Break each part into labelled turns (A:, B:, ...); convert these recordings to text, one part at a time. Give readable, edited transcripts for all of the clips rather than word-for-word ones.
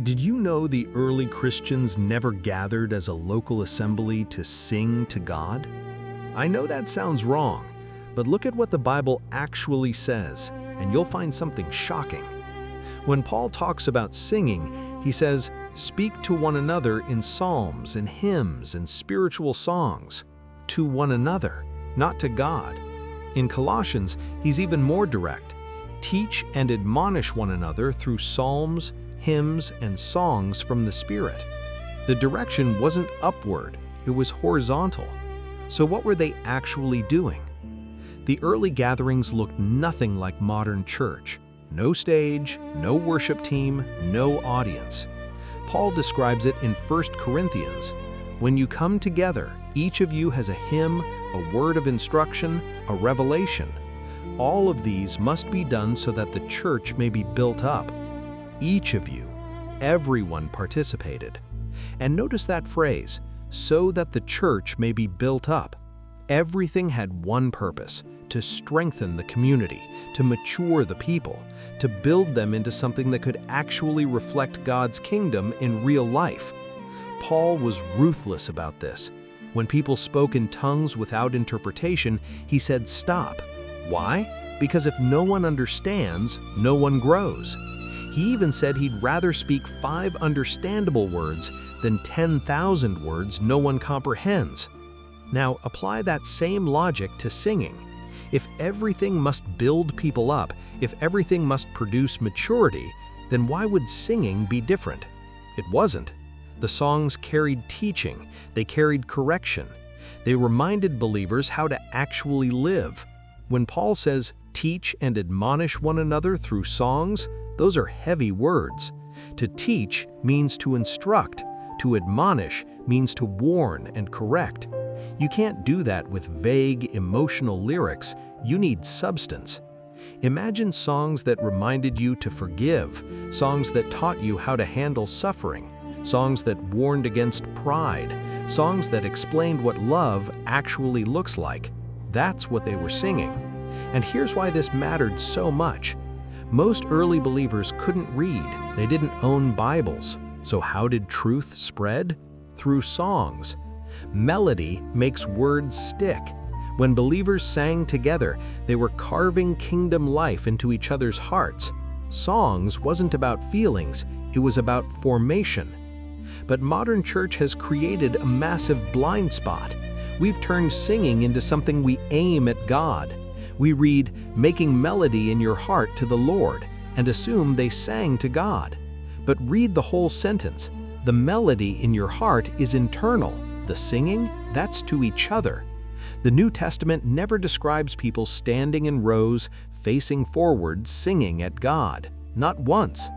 A: Did you know the early Christians never gathered as a local assembly to sing to God? I know that sounds wrong, but look at what the Bible actually says, and you'll find something shocking. When Paul talks about singing, he says, "Speak to one another in psalms and hymns and spiritual songs." To one another, not to God. In Colossians, he's even more direct. Teach and admonish one another through psalms, hymns, and songs from the Spirit. The direction wasn't upward, it was horizontal. So what were they actually doing? The early gatherings looked nothing like modern church. No stage, no worship team, no audience. Paul describes it in 1 Corinthians. When you come together, each of you has a hymn, a word of instruction, a revelation. All of these must be done so that the church may be built up. Each of you, everyone participated. And notice that phrase, so that the church may be built up. Everything had one purpose, to strengthen the community, to mature the people, to build them into something that could actually reflect God's kingdom in real life. Paul was ruthless about this. When people spoke in tongues without interpretation, he said stop. Why? Because if no one understands, no one grows. He even said he'd rather speak 5 understandable words than 10,000 words no one comprehends. Now, apply that same logic to singing. If everything must build people up, if everything must produce maturity, then why would singing be different? It wasn't. The songs carried teaching, they carried correction. They reminded believers how to actually live. When Paul says, teach and admonish one another through songs, those are heavy words. To teach means to instruct. To admonish means to warn and correct. You can't do that with vague, emotional lyrics. You need substance. Imagine songs that reminded you to forgive, songs that taught you how to handle suffering, songs that warned against pride, songs that explained what love actually looks like. That's what they were singing. And here's why this mattered so much. Most early believers couldn't read. They didn't own Bibles. So how did truth spread? Through songs. Melody makes words stick. When believers sang together, they were carving kingdom life into each other's hearts. Songs wasn't about feelings, it was about formation. But modern church has created a massive blind spot. We've turned singing into something we aim at God. We read, making melody in your heart to the Lord, and assume they sang to God. But read the whole sentence. The melody in your heart is internal. The singing, that's to each other. The New Testament never describes people standing in rows, facing forward, singing at God. Not once.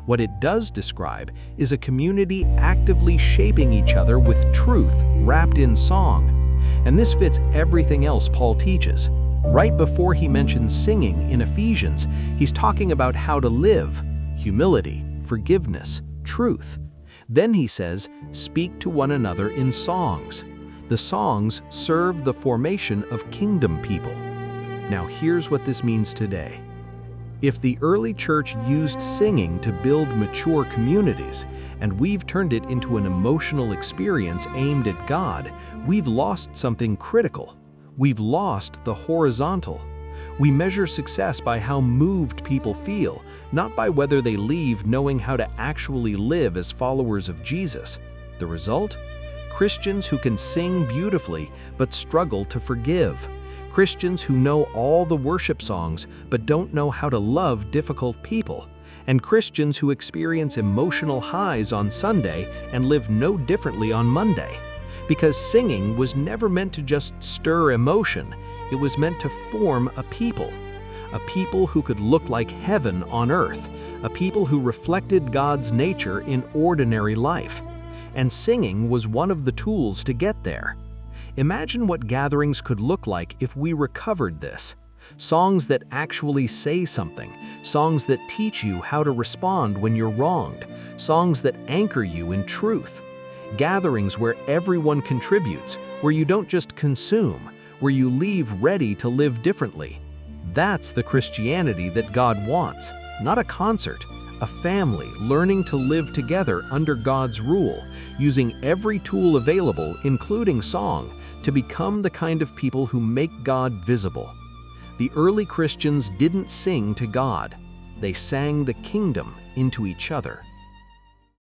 A: What it does describe is a community actively shaping each other with truth wrapped in song. And this fits everything else Paul teaches. Right before he mentions singing in Ephesians, he's talking about how to live, humility, forgiveness, truth. Then he says, speak to one another in songs. The songs serve the formation of kingdom people. Now here's what this means today. If the early church used singing to build mature communities, and we've turned it into an emotional experience aimed at God, we've lost something critical. We've lost the horizontal. We measure success by how moved people feel, not by whether they leave knowing how to actually live as followers of Jesus. The result? Christians who can sing beautifully but struggle to forgive. Christians who know all the worship songs but don't know how to love difficult people. And Christians who experience emotional highs on Sunday and live no differently on Monday. Because singing was never meant to just stir emotion, it was meant to form a people who could look like heaven on earth, a people who reflected God's nature in ordinary life. And singing was one of the tools to get there. Imagine what gatherings could look like if we recovered this. Songs that actually say something, songs that teach you how to respond when you're wronged, songs that anchor you in truth. Gatherings where everyone contributes, where you don't just consume, where you leave ready to live differently. That's the Christianity that God wants, not a concert, a family learning to live together under God's rule, using every tool available, including song, to become the kind of people who make God visible. The early Christians didn't sing to God. They sang the kingdom into each other.